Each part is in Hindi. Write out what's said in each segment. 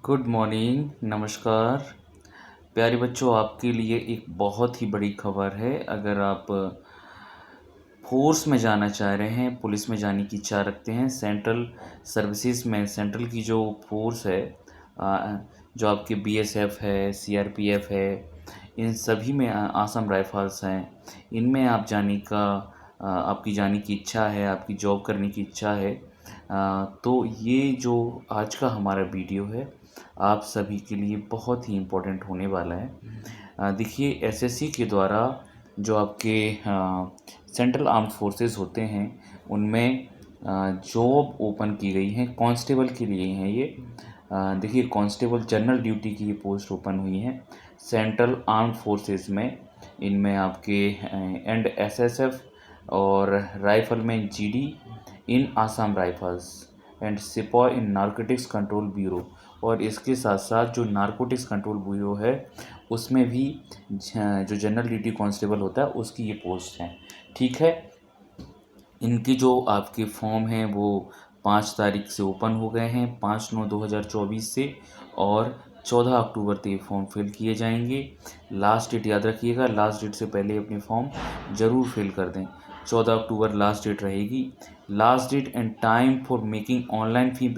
गुड मॉर्निंग, नमस्कार। प्यारे बच्चों, आपके लिए एक बहुत ही बड़ी खबर है। अगर आप फोर्स में जाना चाह रहे हैं, पुलिस में जाने की इच्छा रखते हैं, सेंट्रल सर्विसेज में सेंट्रल की जो फोर्स है, जो आपके बीएसएफ है, सीआरपीएफ है, इन सभी में आसाम राइफल्स हैं, इनमें आप जाने का आपकी जाने की इच्छा है, आपकी जॉब करने की इच्छा है, तो ये जो आज का हमारा वीडियो है आप सभी के लिए बहुत ही इम्पोर्टेंट होने वाला है। देखिए, एसएससी के द्वारा जो आपके सेंट्रल आर्म्ड फोर्सेस होते हैं उनमें जॉब ओपन की गई हैं, कांस्टेबल के लिए हैं ये। देखिए, कांस्टेबल जनरल ड्यूटी की ये पोस्ट ओपन हुई हैं सेंट्रल आर्म्ड फोर्सेस में। इनमें आपके एंड एसएसएफ और rifleman GD in Assam rifles and sepoy in narcotics control bureau, और इसके साथ साथ जो नारकोटिक्स कंट्रोल ब्यूरो है उसमें भी जो जनरल ड्यूटी कांस्टेबल होता है उसकी ये पोस्ट है। ठीक है, इनकी जो आपके फॉर्म हैं वो 5 तारीख से ओपन हो गए हैं, 5/9/2024 से, और 14 अक्टूबर तक ये फॉर्म फिल किए जाएंगे। लास्ट डेट याद रखिएगा, लास्ट डेट से पहले अपने फॉर्म ज़रूर फिल कर दें। 14 अक्टूबर लास्ट डेट रहेगी। Last date and time for making online fee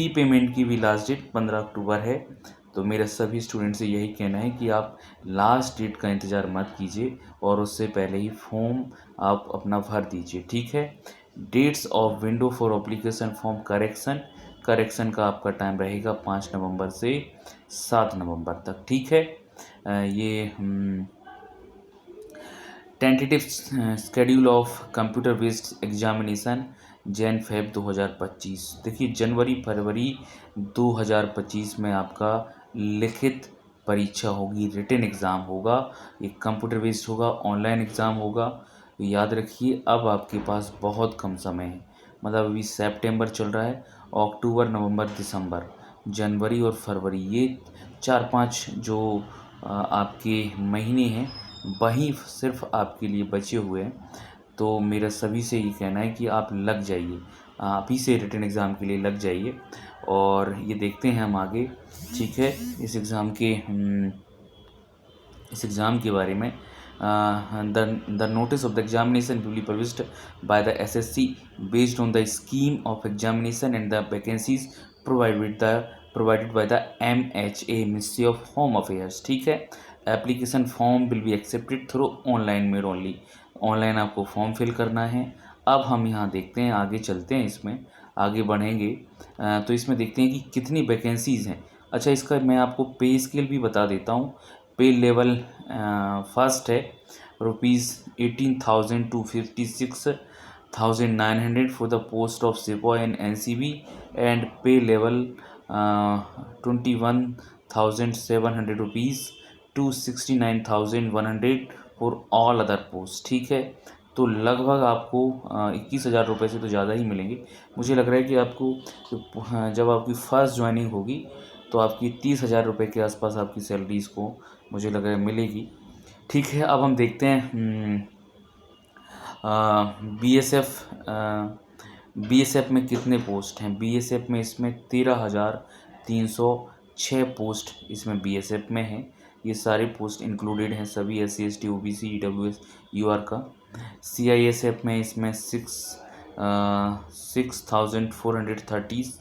payment की भी लास्ट डेट 15 अक्टूबर है। तो मेरा सभी स्टूडेंट से यही कहना है कि आप लास्ट डेट का इंतज़ार मत कीजिए और उससे पहले ही फॉर्म आप अपना भर दीजिए। ठीक है। Dates of window for application form correction का आपका टाइम रहेगा 5 नवंबर से 7 नवंबर तक। ठीक है। ये tentative schedule of computer based examination Jan-Feb 2025। देखिए, जनवरी फरवरी 2025 में आपका लिखित परीक्षा होगी, रिटन एग्ज़ाम होगा, ये कंप्यूटर बेस्ड होगा, ऑनलाइन एग्ज़ाम होगा। याद रखिए, अब आपके पास बहुत कम समय है, मतलब अभी सितंबर चल रहा है, अक्टूबर नवंबर दिसंबर, जनवरी और फरवरी, ये 4-5 जो आपके महीने हैं वही सिर्फ आपके लिए बचे हुए हैं। तो मेरा सभी से ये कहना है कि आप लग जाइए, आप ही से रिटन एग्ज़ाम के लिए लग जाइए। और ये देखते हैं हम आगे। ठीक है, इस एग्ज़ाम के बारे में the notice of the examination will be published by the assessee based on the scheme of examination and the vacancies provided by the MHA ministry of home affairs. ठीक है। Application form will be accepted through online made only. Online आपको फॉर्म फिल करना है। अब हम यहाँ देखते हैं, आगे चलते हैं, इसमें आगे बढ़ेंगे। तो इसमें देखते हैं कि कितनी वैकेंसीज़ हैं। अच्छा, इसका मैं आपको पे स्केल भी बता देता हूँ। पे लेवल फर्स्ट है ₹18,000 to 56,900 for the post of sepoy in NCB, and pay level ₹21,700 to 69,100 for all other post. ठीक है। तो लगभग आपको 21,000 रुपये से तो ज़्यादा ही मिलेंगे। मुझे लग रहा है कि आपको जब आपकी फ़र्स्ट ज्वाइनिंग होगी तो आपकी 30,000 रुपये के आसपास आपकी सैलरी इसको मुझे लग रहा है मिलेगी। ठीक है। अब हम देखते हैं बीएसएफ में कितने पोस्ट हैं। बीएसएफ में इसमें 13,306 पोस्ट इसमें बीएसएफ में हैं। ये सारे पोस्ट इंक्लूडेड हैं, सभी SC ST OBC EWS UR का। CISF में इसमें 6,430,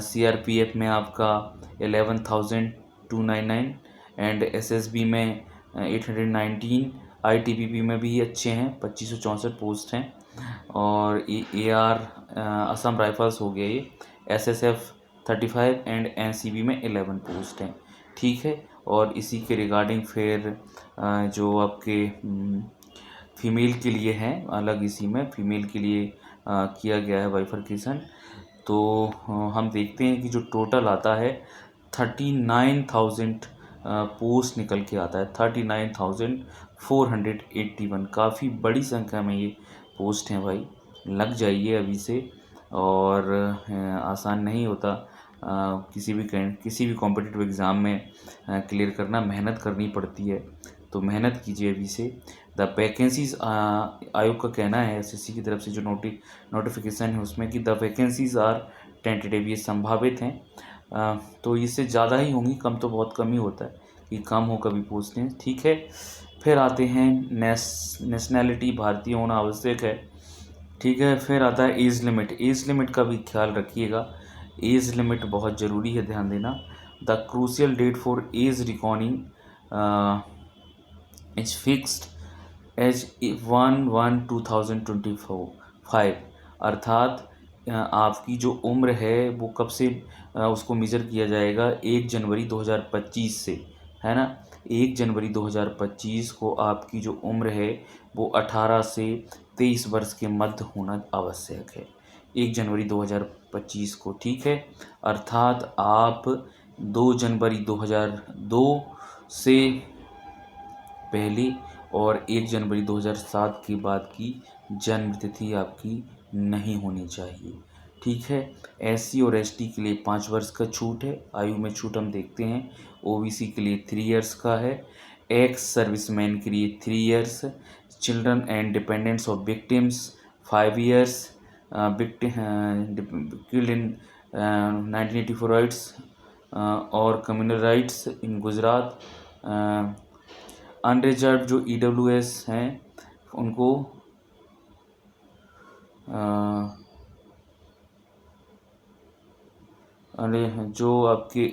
CRPF में आपका 11,299, एंड SSB में 819, ITBP में भी अच्छे हैं, 2564 पोस्ट हैं। और AR असम राइफल्स हो गया, ये SSF 35 एंड NCB में 11 पोस्ट हैं। ठीक है। और इसी के रिगार्डिंग फिर जो आपके फीमेल के लिए हैं, अलग इसी में फीमेल के लिए किया गया है बाइफरकेशन। तो हम देखते हैं कि जो टोटल आता है 39,000 पोस्ट निकल के आता है, 39,481। काफ़ी बड़ी संख्या में ये पोस्ट हैं भाई, लग जाइए अभी से। और आसान नहीं होता किसी भी कॉम्पिटिटिव एग्ज़ाम में क्लियर करना, मेहनत करनी पड़ती है, तो मेहनत कीजिए अभी से। द वैकेंसीज़, आयोग का कहना है, SSC की तरफ से जो नोटिफिकेशन है उसमें, कि द वैकेंसीज़ आर टेंटेटिव, ये संभावित हैं, तो इससे ज़्यादा ही होंगी, कम तो बहुत कम ही होता है कि कम हो कभी पूछते हैं, ठीक है। फिर आते हैं नेशनैलिटी, भारतीय होना आवश्यक है, ठीक है। फिर आता है एज लिमिट। एज लिमिट का भी ख्याल रखिएगा, एज लिमिट बहुत ज़रूरी है, ध्यान देना। The crucial date for age recording is fixed as 1/1/2025, अर्थात आपकी जो उम्र है वो कब से उसको मेज़र किया जाएगा, 1 जनवरी 2025 से, है ना। 1 जनवरी 2025 को आपकी जो उम्र है वो 18 से 23 वर्ष के मध्य होना आवश्यक है, 1 जनवरी 2025 को, ठीक है। अर्थात आप 2 जनवरी 2002 से पहले और 1 जनवरी 2007 के बाद की जन्म तिथि आपकी नहीं होनी चाहिए, ठीक है। SC और ST के लिए 5 वर्ष का छूट है, आयु में छूट हम देखते हैं। OBC के लिए 3 इयर्स का है, एक्स सर्विसमैन के लिए 3 years, children and dependents of victims 5 years, killed in 1984 rights और कम्युनल राइट्स इन गुजरात, अनरिजर्व जो EWS हैं उनको अरे जो आपके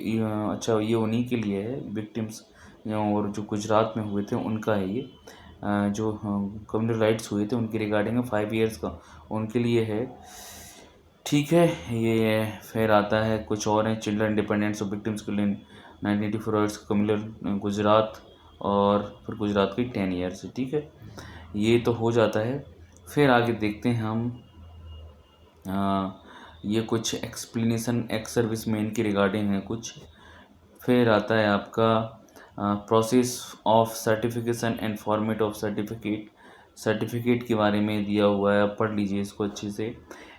अच्छा ये उन्हीं के लिए है विक्टिम्स, और जो गुजरात में हुए थे उनका है ये, जो कम्युनल राइट्स हुए थे उनके रिगार्डिंग 5 इयर्स का उनके लिए है, ठीक है। ये फिर आता है कुछ और हैं, चिल्ड्रन डिपेंडेंट्स ऑफ विक्टिम्स के लिए 1984 राइट्स कम्युनल गुजरात, और फिर गुजरात की 10 ईयर्स, ठीक है। ये तो हो जाता है। फिर आगे देखते हैं हम ये कुछ एक्सप्लेनेशन एक्स सर्विस मैन की रिगार्डिंग है कुछ। फिर आता है आपका process of certification and format of certificate के बारे में दिया हुआ है, आप पढ़ लीजिए इसको अच्छे से।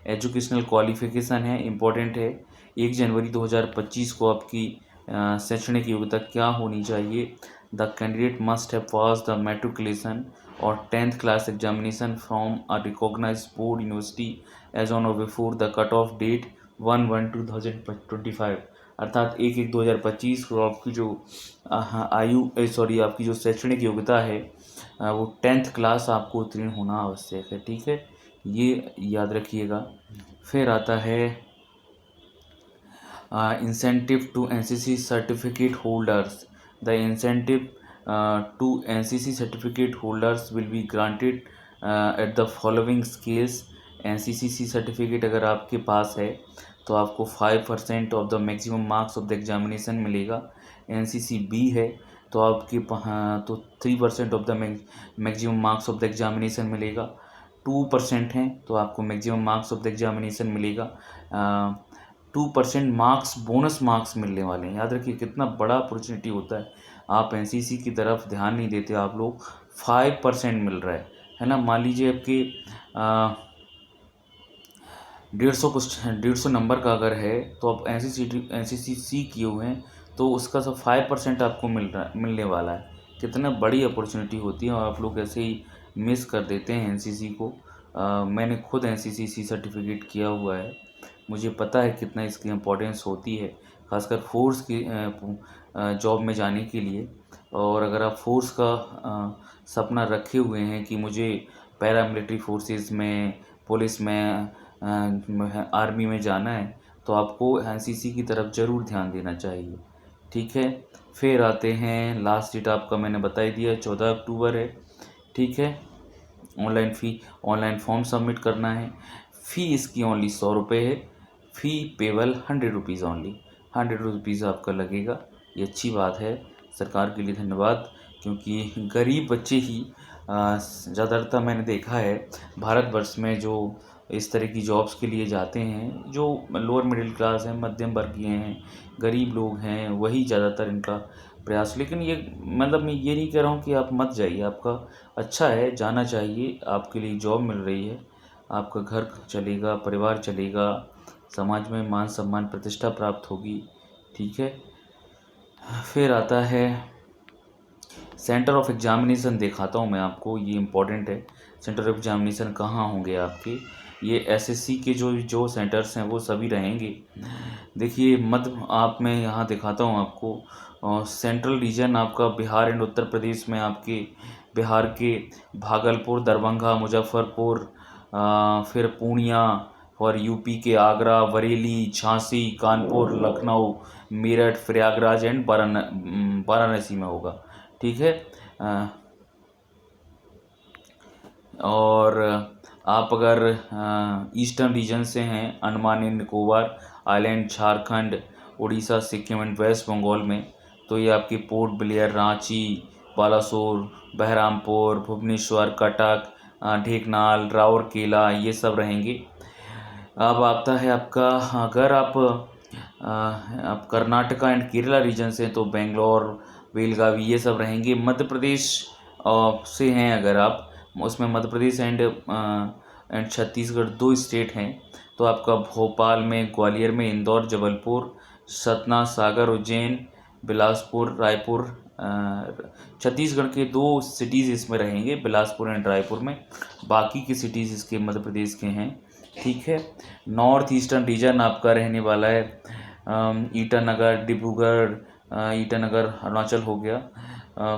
एजुकेशनल क्वालिफिकेशन है, इम्पोर्टेंट है। 1 जनवरी 2025 को आपकी शैक्षणिक योग्यता क्या होनी चाहिए। The candidate must have pass the matriculation और 10th class examination from a recognized board university age on और before the cut off date 1/1/2025, अर्थात 1/1/2025 को आपकी जो आपकी जो शैक्षणिक योग्यता है वो 10th क्लास आपको उत्तीर्ण होना आवश्यक है, ठीक है। ये याद रखिएगा। फिर आता है incentive to NCC certificate holders. The incentive to NCC certificate holders will be granted at the following scales. NCCC certificate अगर आपके पास है तो आपको 5% of the maximum marks of the examination मिलेगा। NCCB है तो आपके तो 3% of the maximum marks of the examination मिलेगा। 2% हैं तो आपको maximum marks of the examination मिलेगा। 2% मार्क्स बोनस मार्क्स मिलने वाले हैं, याद रखिए कितना बड़ा अपॉर्चुनिटी होता है। आप NCC की तरफ ध्यान नहीं देते, आप लोग 5% मिल रहा है ना। मान लीजिए आपके 150 नंबर का अगर है तो आप NCC किए हुए हैं तो उसका सब 5% आपको मिलने वाला है। कितना बड़ी अपॉर्चुनिटी होती है और आप लोग ऐसे ही मिस कर देते हैं NCC को। मैंने खुद NCC सर्टिफिकेट किया हुआ है, मुझे पता है कितना इसकी इम्पोर्टेंस होती है, खासकर फोर्स की जॉब में जाने के लिए। और अगर आप फोर्स का सपना रखे हुए हैं कि मुझे पैरामिलिट्री फोर्सेस में, पुलिस में, आर्मी में जाना है तो आपको NCC की तरफ ज़रूर ध्यान देना चाहिए, ठीक है। फिर आते हैं लास्ट डेट आपका मैंने बता ही दिया 14 अक्टूबर है, ठीक है। ऑनलाइन फॉर्म सबमिट करना है। फ़ी इसकी ओनली 100 रुपये है, फ़ी पेबल 100 रुपीज़ ओनली, 100 रुपीज़ आपका लगेगा। ये अच्छी बात है, सरकार के लिए धन्यवाद, क्योंकि गरीब बच्चे ही ज़्यादातर मैंने देखा है भारतवर्ष में जो इस तरह की जॉब्स के लिए जाते हैं, जो लोअर मिडिल क्लास हैं, मध्यम वर्गीय हैं, गरीब लोग हैं, वही ज़्यादातर इनका प्रयास। लेकिन ये मतलब मैं ये नहीं कह रहा हूँ कि आप मत जाइए, आपका अच्छा है, जाना चाहिए, आपके लिए जॉब मिल रही है, आपका घर चलेगा, परिवार चलेगा, समाज में मान सम्मान प्रतिष्ठा प्राप्त होगी, ठीक है। फिर आता है सेंटर ऑफ एग्जामिनेशन, दिखाता हूँ मैं आपको, ये इम्पोर्टेंट है। सेंटर ऑफ एग्जामिनेशन कहाँ होंगे आपके, ये एसएससी के जो जो सेंटर्स हैं वो सभी रहेंगे। देखिए मध्य आप मैं यहाँ दिखाता हूँ आपको। सेंट्रल रीजन आपका बिहार एंड उत्तर प्रदेश में आपके बिहार के भागलपुर, दरभंगा, मुजफ्फरपुर, फिर पूर्णिया, और यूपी के आगरा, बरेली, झांसी, कानपुर, लखनऊ, मेरठ, प्रयागराज एंड वाराणसी में होगा। ठीक है। और आप अगर ईस्टर्न रीजन से हैं, Andaman and Nicobar island, Jharkhand, Orissa, Sikkim and West Bengal में, तो ये आपके पोर्ट ब्लेयर, रांची, बालासोर, बहरामपुर, भुवनेश्वर, कटक, ढेंकनाल, राउरकेला, ये सब रहेंगे। अब आता है आपका, अगर आप कर्नाटका एंड केरला रीजन से, तो बेंगलोर, बेलगावी, ये सब रहेंगे। मध्य प्रदेश से हैं अगर आप, उसमें मध्य प्रदेश एंड छत्तीसगढ़ दो स्टेट हैं, तो आपका भोपाल में, ग्वालियर में, इंदौर, जबलपुर, सतना, सागर, उज्जैन, बिलासपुर, रायपुर, छत्तीसगढ़ के दो सिटीज़ इसमें रहेंगे, बिलासपुर एंड रायपुर में। बाकी की सिटीज़ इसके मध्य प्रदेश के हैं। ठीक है। नॉर्थ ईस्टर्न रीजन आपका रहने वाला है ईटानगर, डिब्रूगढ़, ईटानगर अरुणाचल हो गया,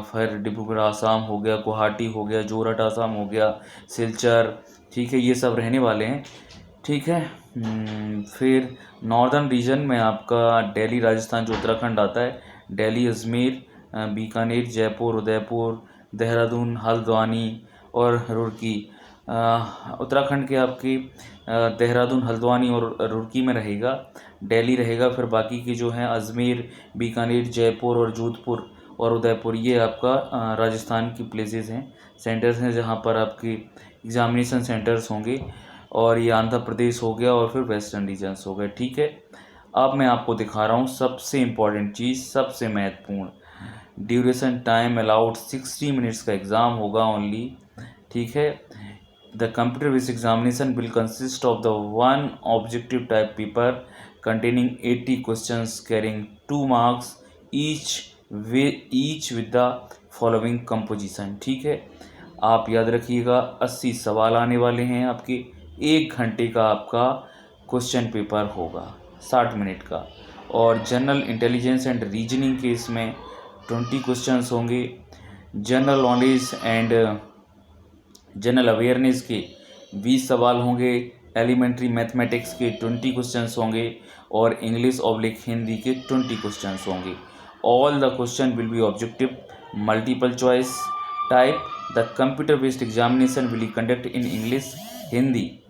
फिर डिब्रूगढ़ आसाम हो गया, गुवाहाटी हो गया, जोरहट आसाम हो गया, सिलचर, ठीक है, ये सब रहने वाले हैं। ठीक है। फिर नॉर्दर्न रीजन में आपका दिल्ली, राजस्थान जो उत्तराखंड आता है, दिल्ली, अजमेर, बीकानेर, जयपुर, उदयपुर, देहरादून, हल्द्वानी और रुड़की। उत्तराखंड के आपकी देहरादून, हल्द्वानी और रुड़की में रहेगा, दिल्ली रहेगा। फिर बाकी के जो हैं अजमेर, बीकानेर, जयपुर और जोधपुर और उदयपुर, ये आपका राजस्थान की प्लेसेस हैं, सेंटर्स हैं जहाँ पर आपके एग्जामिनेशन सेंटर्स होंगे। और ये आंध्र प्रदेश हो गया और फिर वेस्टर्न रीजन्स हो गए। ठीक है। अब मैं आपको दिखा रहा हूँ सबसे इम्पॉर्टेंट चीज़, सबसे महत्वपूर्ण, ड्यूरेशन टाइम अलाउड 60 मिनट्स का एग्ज़ाम होगा ओनली। ठीक है। The computer based examination will consist of the one objective type paper containing 80 questions carrying 2 marks each with the following composition। ठीक है। आप याद रखिएगा 80 सवाल आने वाले हैं आपके, 1 घंटे का आपका क्वेश्चन पेपर होगा, 60 मिनट का। और जनरल इंटेलिजेंस एंड रीजनिंग के इसमें 20 क्वेश्चंस होंगे, general knowledge and general awareness के 20 सवाल होंगे, एलिमेंट्री मैथमेटिक्स के 20 क्वेश्चंस होंगे और इंग्लिश ऑब्लिक हिंदी के 20 क्वेश्चंस होंगे। All the question will be objective multiple choice type. The computer based examination will B conduct in English, Hindi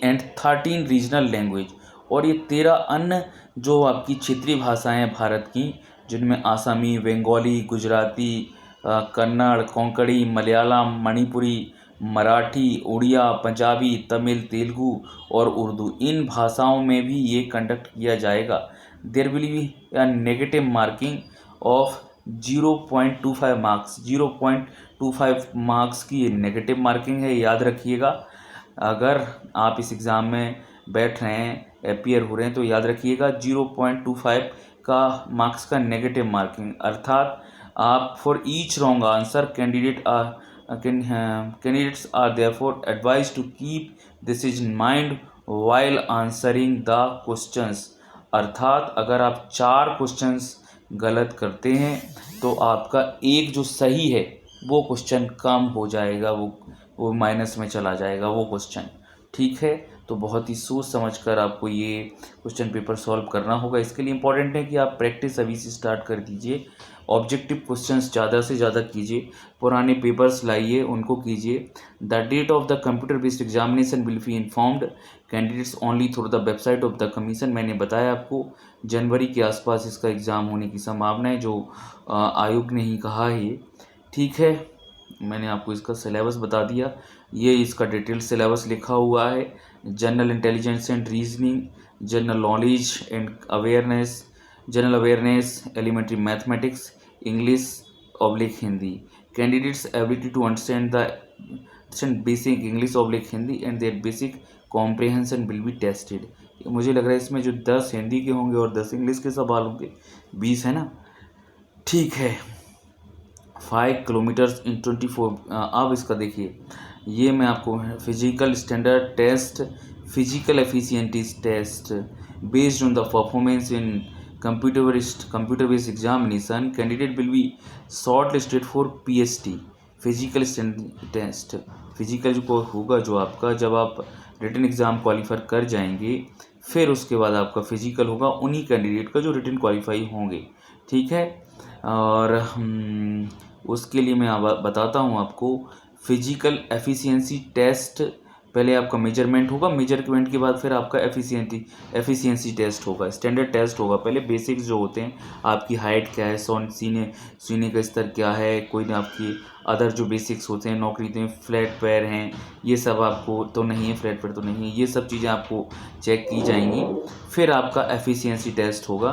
and 13 regional language. और ये 13 अन्य जो आपकी क्षेत्रीय भाषाएं हैं भारत की, जिनमें आसामी, बंगाली, गुजराती, कन्नड़, कोंकणी, मलयालम, मणिपुरी, मराठी, उड़िया, पंजाबी, तमिल, तेलुगु और उर्दू, इन भाषाओं में भी ये कंडक्ट किया जाएगा। There will be a negative marking of 0.25 marks, 0.25 marks की नेगेटिव मार्किंग है, याद रखिएगा। अगर आप इस एग्ज़ाम में बैठ रहे हैं, अपीयर हो रहे हैं, तो याद रखिएगा 0.25 का मार्क्स का नेगेटिव मार्किंग, अर्थात आप for each wrong answer candidates are therefore advised to keep this in mind while answering the questions। अर्थात अगर आप 4 क्वेश्चंस गलत करते हैं तो आपका एक जो सही है वो क्वेश्चन कम हो जाएगा, वो माइनस में चला जाएगा वो क्वेश्चन। ठीक है। तो बहुत ही सोच समझकर आपको ये क्वेश्चन पेपर सॉल्व करना होगा। इसके लिए इम्पॉर्टेंट है कि आप प्रैक्टिस अभी से स्टार्ट कर दीजिए, ऑब्जेक्टिव क्वेश्चंस ज़्यादा से ज़्यादा कीजिए, पुराने पेपर्स लाइए, उनको कीजिए। The date of the computer based examination will be informed candidates only through the website of the commission. मैंने बताया आपको जनवरी के आसपास इसका एग्ज़ाम होने की संभावना है, जो आयोग ने ही कहा है ये। ठीक है। मैंने आपको इसका सिलेबस बता दिया, ये इसका डिटेल सिलेबस लिखा हुआ है। General intelligence and reasoning, general knowledge and awareness, general awareness, elementary mathematics, English oblique Hindi. Candidates ability to understand the basic English oblique Hindi and their basic comprehension will be tested. मुझे लग रहा है इसमें जो 10 हिंदी के होंगे और 10 इंग्लिश के सवाल होंगे, 20 है ना। ठीक है। 5 किलोमीटर्स इन 24। अब इसका देखिए, ये मैं आपको physical standard test, physical efficiency test based on the performance in computer based examination candidate will be short listed for PST physical test. Physical जो होगा जो आपका, जब आप रिटन एग्ज़ाम क्वालिफाई कर जाएंगे फिर उसके बाद आपका फिजिकल होगा उन्हीं कैंडिडेट का जो रिटन क्वालिफाई होंगे, ठीक है। और उसके लिए मैं बताता हूँ आपको। फिजिकल एफिशिएंसी टेस्ट पहले आपका मेजरमेंट होगा, मेजरमेंट के बाद फिर आपका एफिशिएंसी टेस्ट होगा, स्टैंडर्ड टेस्ट होगा। पहले बेसिक्स जो होते हैं, आपकी हाइट क्या है, सीने का स्तर क्या है, कोई ना आपकी अदर जो बेसिक्स होते हैं, नौकरी में फ्लैट पैर हैं, ये सब आपको तो नहीं है, फ्लैट पैर तो नहीं है, ये सब चीज़ें आपको चेक की जाएंगी। फिर आपका एफिशिएंसी टेस्ट होगा।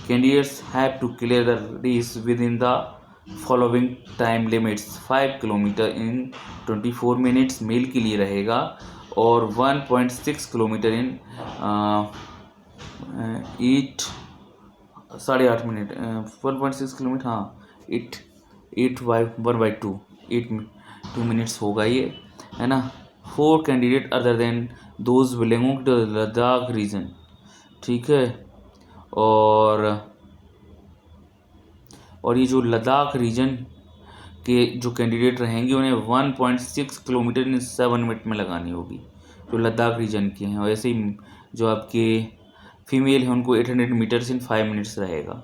Candidates have to clear the race within the following time limits 5 kilometre in 24 minutes male के लिए रहेगा, और 1.6 किलोमीटर इन 8.5 मिनट 1.6 किलोमीटर, हाँ 8 2 मिनट्स होगा ये, है ना। 4 candidate other than those belonging to Ladakh region, ठीक है। और ये जो लद्दाख रीजन के जो कैंडिडेट रहेंगे उन्हें 1.6 किलोमीटर इन 7 मिनट में लगानी होगी, जो लद्दाख रीजन के हैं। वैसे ही जो आपके फीमेल हैं उनको 800 मीटर्स इन 5 मिनट्स रहेगा।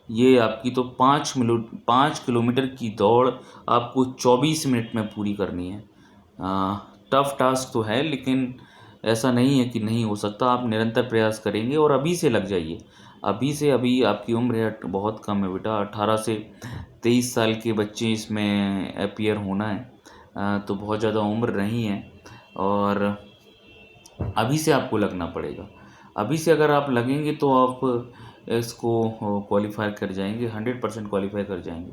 ये आपकी तो 5 किलोमीटर की दौड़ आपको 24 मिनट में पूरी करनी है। टफ टास्क तो है, लेकिन ऐसा नहीं है कि नहीं हो सकता। आप निरंतर प्रयास करेंगे और अभी से लग जाइए, अभी से। अभी आपकी उम्र है बहुत कम है बेटा, 18 से 23 साल के बच्चे इसमें अपीयर होना है, तो बहुत ज़्यादा उम्र नहीं है। और अभी से आपको लगना पड़ेगा। अभी से अगर आप लगेंगे तो आप इसको क्वालिफाई कर जाएंगे, 100% क्वालिफाई कर जाएंगे,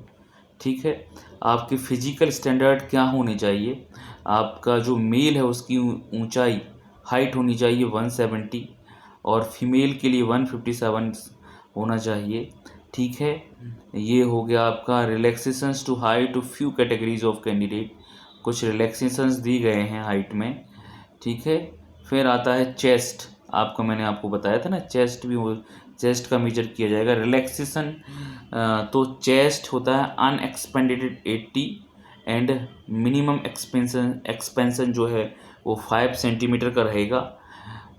ठीक है। आपके फिजिकल स्टैंडर्ड क्या होने चाहिए? आपका जो मेल है उसकी ऊंचाई, हाइट होनी चाहिए 170, और फीमेल के लिए 157 होना चाहिए, ठीक है। ये हो गया आपका relaxations to height to few categories of candidate, कुछ रिलैक्सेशंस दी गए हैं हाइट में, ठीक है। फिर आता है चेस्ट, मैंने आपको बताया था ना, चेस्ट भी हो, चेस्ट का मेजर किया जाएगा। रिलैक्सेशन तो चेस्ट होता है अनएक्सपेंडेड 80, एंड मिनिमम एक्सपेंशन जो है वो 5 सेंटीमीटर का रहेगा।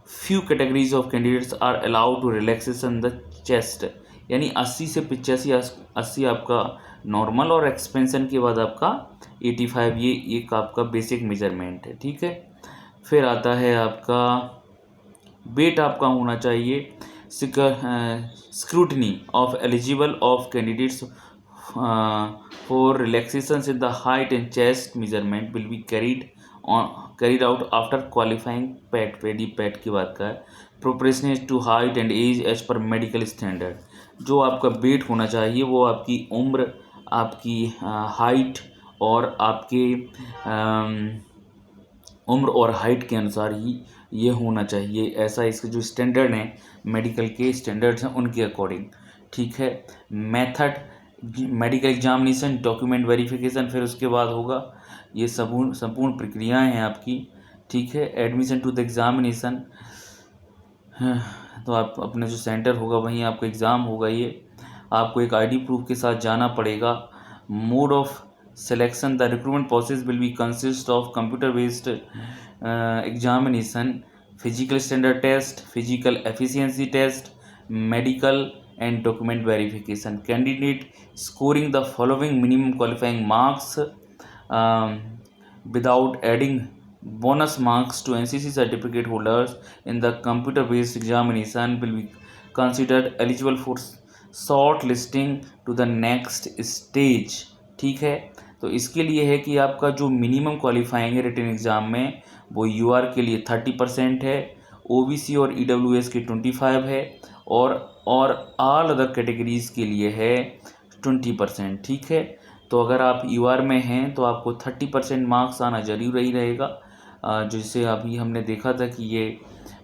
Few categories of candidates are allowed to relaxation the chest, यानी 80 से 85, 80 आपका नॉर्मल, और एक्सपेंशन के बाद आपका 85, ये एक आपका बेसिक मेजरमेंट है, ठीक है। फिर आता है आपका वेट, आपका होना चाहिए। Scrutiny of eligible of candidates for relaxation in the height and chest measurement will be carried out after qualifying PET, PET की बात का है। Proportional to height and age age पर मेडिकल स्टैंडर्ड। जो आपका वेट होना चाहिए वो आपकी उम्र, आपकी हाइट और आपके उम्र और हाइट के अनुसार ही ये होना चाहिए। ऐसा इसके जो स्टैंडर्ड हैं, मेडिकल के स्टैंडर्ड्स हैं उनके अकॉर्डिंग, ठीक है। Method medical examination, document verification, फिर उसके बाद होगा ये संपूर्ण प्रक्रियाएं हैं आपकी, ठीक है। एडमिशन टू द एग्जामिनेशन, तो आप अपने जो सेंटर होगा वहीं आपका एग्ज़ाम होगा। ये आपको एक आईडी प्रूफ के साथ जाना पड़ेगा। Mode of selection, the recruitment process will be consist of computer based examination, physical standard test, physical efficiency test, medical and document verification. Candidate scoring the following minimum qualifying marks without adding bonus marks to NCC certificate holders in the computer based examination will be considered eligible for short listing to the next stage, ठीक है। तो इसके लिए है कि आपका जो मिनिमम क्वालिफाइंग है रिटन एग्ज़ाम में वो यूआर के लिए 30% है, ओबीसी और ईडब्ल्यूएस के 25 है, और ऑल अदर कैटेगरीज के लिए है 20%, ठीक है। तो अगर आप यूआर में हैं तो आपको 30% मार्क्स आना जरूर ही रहेगा। जैसे अभी हमने देखा था कि ये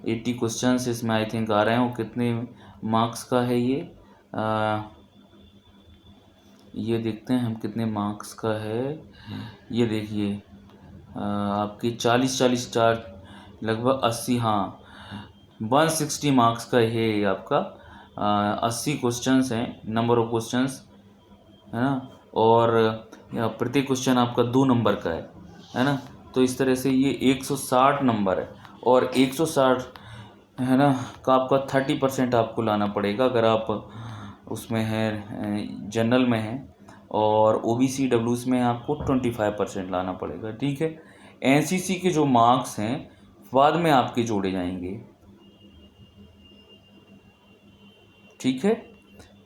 80 क्वेश्चंस इसमें आई थिंक आ रहे हैं, वो कितने मार्क्स का है ये देखते हैं हम कितने मार्क्स का है। ये देखिए आपके 40 चार लगभग 80, हाँ 160 मार्क्स का ये आपका 80 क्वेश्चंस हैं, नंबर ऑफ क्वेश्चंस है ना। और प्रत्येक क्वेश्चन आपका 2 नंबर का है ना। तो इस तरह से ये 160 नंबर है, और 160 है ना का आपका 30% आपको लाना पड़ेगा अगर आप उसमें है जनरल में है, और ओबीसी डब्ल्यूज में आपको 25% लाना पड़ेगा, ठीक है। एनसीसी के जो मार्क्स हैं बाद में आपके जोड़े जाएंगे, ठीक है।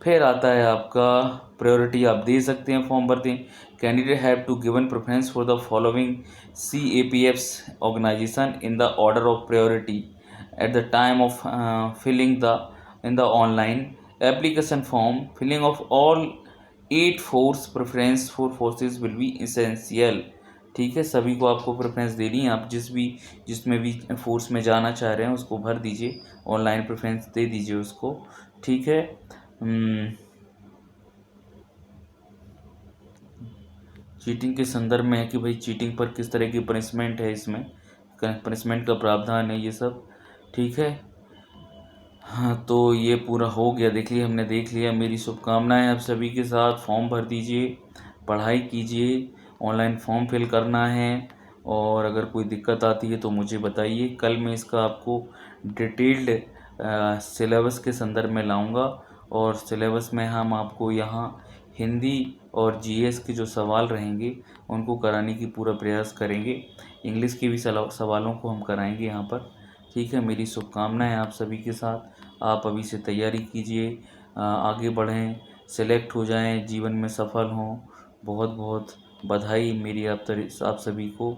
फिर आता है आपका प्रायोरिटी, आप दे सकते हैं फॉर्म भरते हैं। Candidate have to given preference for the following CAPFs organisation in the order of priority at the time of filling the in the online application form. Filling of all 8 force preference for forces will be essential, ठीक है। सभी को आपको प्रेफरेंस देनी है, आप जिसमें भी फोर्स में जाना चाह रहे हैं उसको भर दीजिए, ऑनलाइन प्रेफरेंस दे दीजिए उसको, ठीक है। चीटिंग के संदर्भ में है कि भाई चीटिंग पर किस तरह की पनिशमेंट है, इसमें पनिशमेंट का प्रावधान है ये सब, ठीक है। हाँ तो ये पूरा हो गया, देखिए हमने देख लिया। मेरी शुभकामनाएं आप सभी के साथ। फॉर्म भर दीजिए, पढ़ाई कीजिए, ऑनलाइन फॉर्म फिल करना है, और अगर कोई दिक्कत आती है तो मुझे बताइए। कल मैं इसका आपको डिटेल्ड सिलेबस के संदर्भ में लाऊंगा, और सिलेबस में हम आपको यहाँ हिंदी और जीएस के जो सवाल रहेंगे उनको कराने की पूरा प्रयास करेंगे। इंग्लिश के भी सवालों को हम कराएंगे यहाँ पर, ठीक है। मेरी शुभकामनाएं आप सभी के साथ। आप अभी से तैयारी कीजिए, आगे बढ़ें, सेलेक्ट हो जाएं, जीवन में सफल हों। बहुत बहुत बधाई मेरी आप सभी को।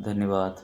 धन्यवाद।